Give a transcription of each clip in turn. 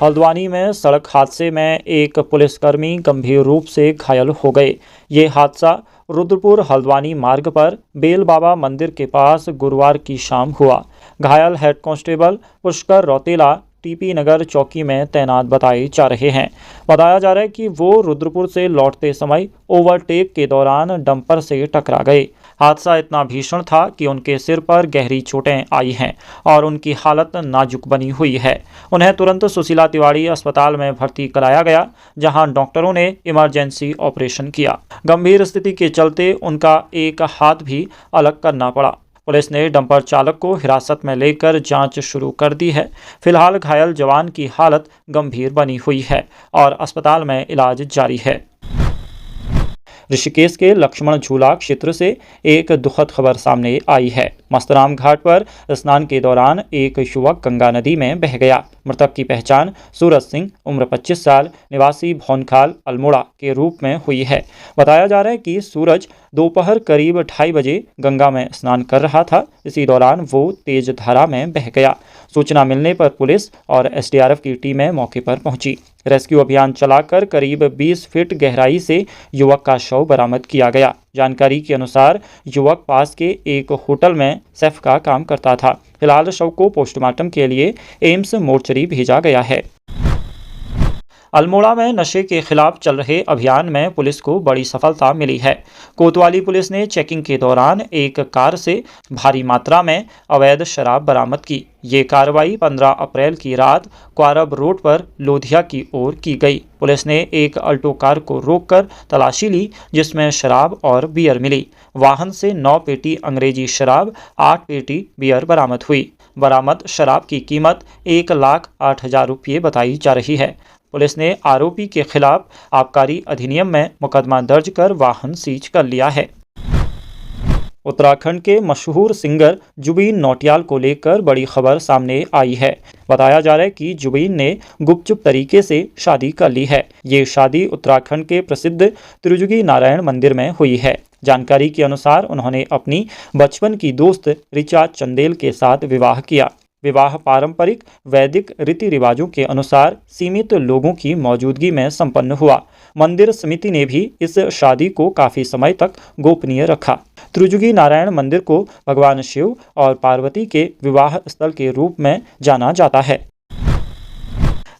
हल्द्वानी में सड़क हादसे में एक पुलिसकर्मी गंभीर रूप से घायल हो गए। ये हादसा रुद्रपुर हल्द्वानी मार्ग पर बेल बाबा मंदिर के पास गुरुवार की शाम हुआ। घायल head constable Pushkar Rautela TP Nagar चौकी में तैनात बताए जा रहे हैं। बताया जा रहा है कि वो रुद्रपुर से लौटते समय ओवरटेक के दौरान डंपर से टकरा गए। हादसा इतना भीषण था कि उनके सिर पर गहरी चोटें आई हैं और उनकी हालत नाजुक बनी हुई है। उन्हें तुरंत सुशीला तिवारी अस्पताल में भर्ती कराया गया, जहां डॉक्टरों ने इमरजेंसी ऑपरेशन किया। गंभीर स्थिति के चलते उनका एक हाथ भी अलग करना पड़ा। पुलिस ने डंपर चालक को हिरासत में लेकर जांच शुरू कर दी है। फिलहाल घायल जवान की हालत गंभीर बनी हुई है और अस्पताल में इलाज जारी है। ऋषिकेश के लक्ष्मण झूला क्षेत्र से एक दुखद खबर सामने आई है। मस्तराम घाट पर स्नान के दौरान एक युवक गंगा नदी में बह गया। मृतक की पहचान सूरज सिंह उम्र 25 साल निवासी भौनखाल अल्मोड़ा के रूप में हुई है। बताया जा रहा है कि सूरज दोपहर करीब 2:30 बजे गंगा में स्नान कर रहा था। इसी दौरान वो तेज धारा में बह गया। सूचना मिलने पर पुलिस और एसडीआरएफ की टीमें मौके पर पहुंची। रेस्क्यू अभियान चलाकर करीब 20 फीट गहराई से युवक का शव बरामद किया गया। जानकारी के अनुसार युवक पास के एक होटल में शेफ का काम करता था। फिलहाल शव को पोस्टमार्टम के लिए एम्स मोर्चरी भेजा गया है। अल्मोड़ा में नशे के खिलाफ चल रहे अभियान में पुलिस को बड़ी सफलता मिली है। कोतवाली पुलिस ने चेकिंग के दौरान एक कार से भारी मात्रा में अवैध शराब बरामद की। ये कार्रवाई 15 अप्रैल की रात क्वारब रोड पर लोधिया की ओर की गई। पुलिस ने एक अल्टो कार को रोककर तलाशी ली, जिसमें शराब और बियर मिली। वाहन से 9 पेटी अंग्रेजी शराब, 8 पेटी बियर बरामद हुई। बरामद शराब की कीमत 1,08,000 रुपये बताई जा रही है। पुलिस ने आरोपी के खिलाफ आबकारी अधिनियम में मुकदमा दर्ज कर वाहन सीज कर लिया है। उत्तराखंड के मशहूर सिंगर जुबीन नौटियाल को लेकर बड़ी खबर सामने आई है। बताया जा रहा है कि जुबीन ने गुपचुप तरीके से शादी कर ली है। ये शादी उत्तराखंड के प्रसिद्ध त्रिजुगी नारायण मंदिर में हुई है। जानकारी के अनुसार उन्होंने अपनी बचपन की दोस्त ऋचा चंदेल के साथ विवाह किया। विवाह पारंपरिक वैदिक रीति रिवाजों के अनुसार सीमित लोगों की मौजूदगी में संपन्न हुआ। मंदिर समिति ने भी इस शादी को काफी समय तक गोपनीय रखा। त्रिजुगी नारायण मंदिर को भगवान शिव और पार्वती के विवाह स्थल के रूप में जाना जाता है।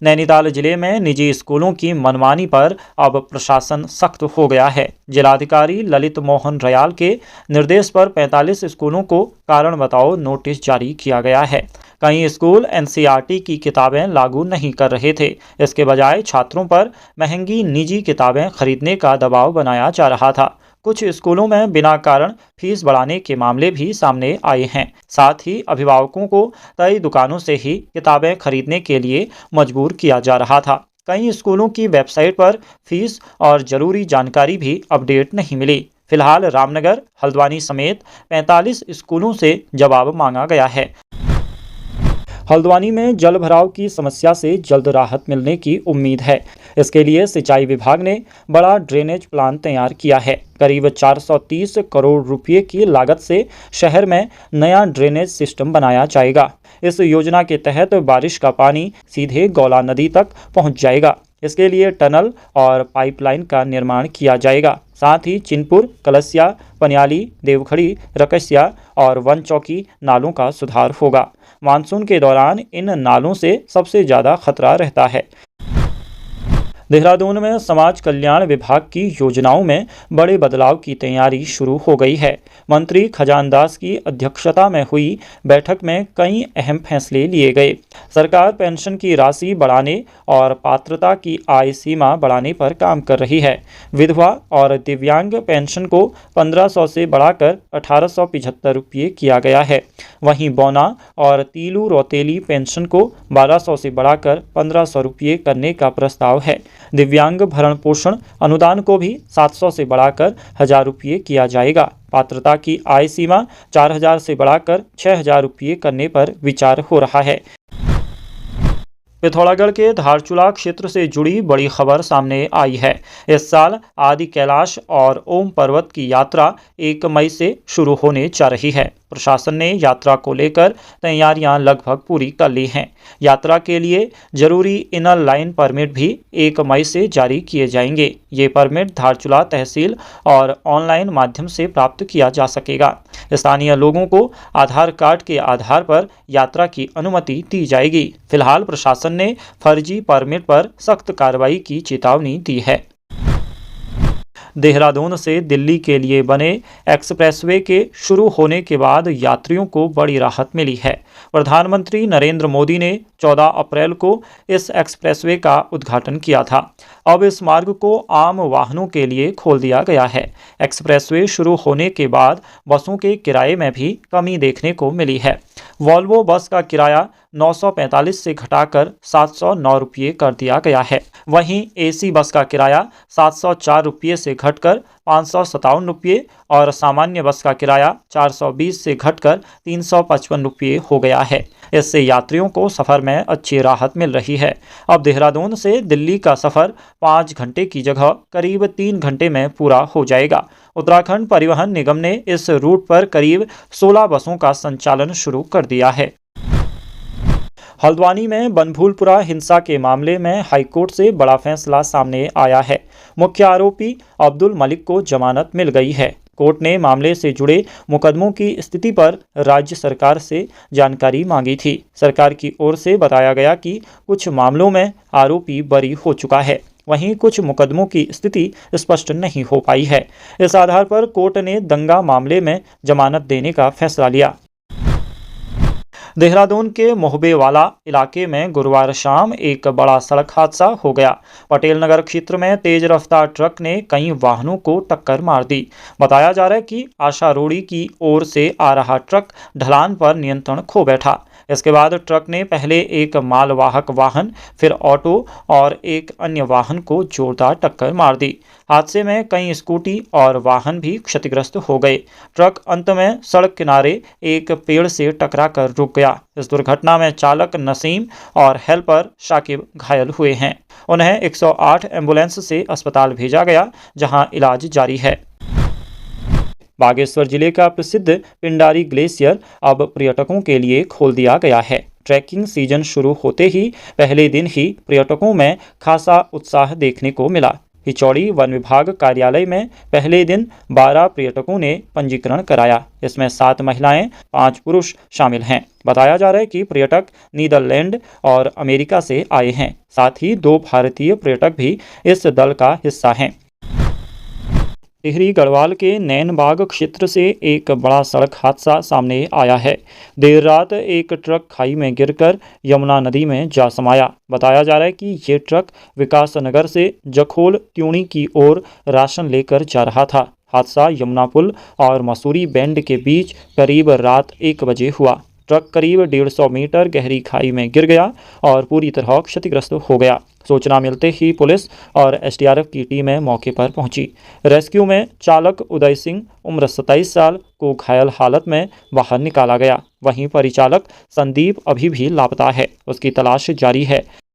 नैनीताल जिले में निजी स्कूलों की मनमानी पर अब प्रशासन सख्त हो गया है। जिलाधिकारी ललित मोहन रयाल के निर्देश पर 45 स्कूलों को कारण बताओ नोटिस जारी किया गया है। कई स्कूल एनसीईआरटी की किताबें लागू नहीं कर रहे थे। इसके बजाय छात्रों पर महंगी निजी किताबें खरीदने का दबाव बनाया जा रहा था। कुछ स्कूलों में बिना कारण फीस बढ़ाने के मामले भी सामने आए हैं। साथ ही अभिभावकों को कई दुकानों से ही किताबें खरीदने के लिए मजबूर किया जा रहा था। कई स्कूलों की वेबसाइट पर फीस और जरूरी जानकारी भी अपडेट नहीं मिली। फिलहाल रामनगर, हल्द्वानी समेत 45 स्कूलों से जवाब मांगा गया है। हल्द्वानी में जल भराव की समस्या से जल्द राहत मिलने की उम्मीद है। इसके लिए सिंचाई विभाग ने बड़ा ड्रेनेज प्लान तैयार किया है। करीब 430 करोड़ रुपये की लागत से शहर में नया ड्रेनेज सिस्टम बनाया जाएगा। इस योजना के तहत बारिश का पानी सीधे गौला नदी तक पहुंच जाएगा। इसके लिए टनल और पाइपलाइन का निर्माण किया जाएगा। साथ ही चिनपुर, कलसिया, पनियाली, देवखड़ी, रकसिया और वन चौकी नालों का सुधार होगा। मानसून के दौरान इन नालों से सबसे ज़्यादा खतरा रहता है। देहरादून में समाज कल्याण विभाग की योजनाओं में बड़े बदलाव की तैयारी शुरू हो गई है। मंत्री खजान दास की अध्यक्षता में हुई बैठक में कई अहम फैसले लिए गए। सरकार पेंशन की राशि बढ़ाने और पात्रता की आय सीमा बढ़ाने पर काम कर रही है। विधवा और दिव्यांग पेंशन को 1500 से बढ़ाकर 1875 रुपये किया गया है। वहीं बौना और तीलू रौतेली पेंशन को 1200 से बढ़ाकर 1500 रुपये करने का प्रस्ताव है। दिव्यांग भरण पोषण अनुदान को भी 700 से बढ़ाकर 1000 रुपये किया जाएगा। पात्रता की आय सीमा 4000 से बढ़ाकर 6000 रुपये करने पर विचार हो रहा है। पिथौरागढ़ के धारचूला क्षेत्र से जुड़ी बड़ी खबर सामने आई है। इस साल आदि कैलाश और ओम पर्वत की यात्रा 1 मई से शुरू होने जा रही है। प्रशासन ने यात्रा को लेकर तैयारियां लगभग पूरी कर ली हैं। यात्रा के लिए जरूरी इनर लाइन परमिट भी 1 मई से जारी किए जाएंगे। ये परमिट धारचूला तहसील और ऑनलाइन माध्यम से प्राप्त किया जा सकेगा। स्थानीय लोगों को आधार कार्ड के आधार पर यात्रा की अनुमति दी जाएगी। फिलहाल प्रशासन ने फर्जी परमिट पर सख्त कार्रवाई की चेतावनी दी है। देहरादून से दिल्ली के लिए बने एक्सप्रेसवे के शुरू होने के बाद यात्रियों को बड़ी राहत मिली है। प्रधानमंत्री नरेंद्र मोदी ने 14 अप्रैल को इस एक्सप्रेसवे का उद्घाटन किया था। अब इस मार्ग को आम वाहनों के लिए खोल दिया गया है। एक्सप्रेसवे शुरू होने के बाद बसों के किराए में भी कमी देखने को मिली है। वॉल्वो बस का किराया 945 से घटाकर 709 रुपये कर दिया गया है। वहीं एसी बस का किराया 704 रुपये से घटकर 557 रुपये और सामान्य बस का किराया 420 से घटकर 355 रुपये हो गया है। इससे यात्रियों को सफ़र में अच्छी राहत मिल रही है। अब देहरादून से दिल्ली का सफ़र 5 घंटे की जगह करीब 3 घंटे में पूरा हो जाएगा। उत्तराखंड परिवहन निगम ने इस रूट पर करीब 16 बसों का संचालन शुरू कर दिया है। हल्द्वानी में बनभूलपुरा हिंसा के मामले में हाईकोर्ट से बड़ा फैसला सामने आया है। मुख्य आरोपी अब्दुल मलिक को जमानत मिल गई है। कोर्ट ने मामले से जुड़े मुकदमों की स्थिति पर राज्य सरकार से जानकारी मांगी थी। सरकार की ओर से बताया गया कि कुछ मामलों में आरोपी बरी हो चुका है, वहीं कुछ मुकदमों की स्थिति स्पष्ट नहीं हो पाई है। इस आधार पर कोर्ट ने दंगा मामले में जमानत देने का फैसला लिया। देहरादून के मोहबेवाला इलाके में गुरुवार शाम एक बड़ा सड़क हादसा हो गया। पटेल नगर क्षेत्र में तेज रफ्तार ट्रक ने कई वाहनों को टक्कर मार दी। बताया जा रहा है कि आशा रोड़ी की ओर से आ रहा ट्रक ढलान पर नियंत्रण खो बैठा। इसके बाद ट्रक ने पहले एक मालवाहक वाहन, फिर ऑटो और एक अन्य वाहन को जोरदार टक्कर मार दी। हादसे में कई स्कूटी और वाहन भी क्षतिग्रस्त हो गए। ट्रक अंत में सड़क किनारे एक पेड़ से टकराकर रुक गया। इस दुर्घटना में चालक नसीम और हेल्पर शाकिब घायल हुए हैं। उन्हें 108 एम्बुलेंस से अस्पताल भेजा गया, जहां इलाज जारी है। बागेश्वर जिले का प्रसिद्ध पिंडारी ग्लेशियर अब पर्यटकों के लिए खोल दिया गया है। ट्रैकिंग सीजन शुरू होते ही पहले दिन ही पर्यटकों में खासा उत्साह देखने को मिला। हिचौड़ी वन विभाग कार्यालय में पहले दिन 12 पर्यटकों ने पंजीकरण कराया। इसमें 7 महिलाएं, 5 पुरुष शामिल हैं। बताया जा रहा है कि पर्यटक नीदरलैंड और अमेरिका से आए हैं। साथ ही 2 भारतीय पर्यटक भी इस दल का हिस्सा हैं। टिहरी गढ़वाल के नैनबाग क्षेत्र से एक बड़ा सड़क हादसा सामने आया है। देर रात एक ट्रक खाई में गिरकर यमुना नदी में जा समाया। बताया जा रहा है कि ये ट्रक विकास नगर से जखोल त्यूणी की ओर राशन लेकर जा रहा था। हादसा यमुना पुल और मसूरी बैंड के बीच करीब रात 1 बजे हुआ। ट्रक करीब 150 मीटर गहरी खाई में गिर गया और पूरी तरह क्षतिग्रस्त हो गया। सूचना मिलते ही पुलिस और एसडीआरएफ की टीमें मौके पर पहुंची। रेस्क्यू में चालक उदय सिंह उम्र 27 साल को घायल हालत में बाहर निकाला गया। वहीं परिचालक संदीप अभी भी लापता है, उसकी तलाश जारी है।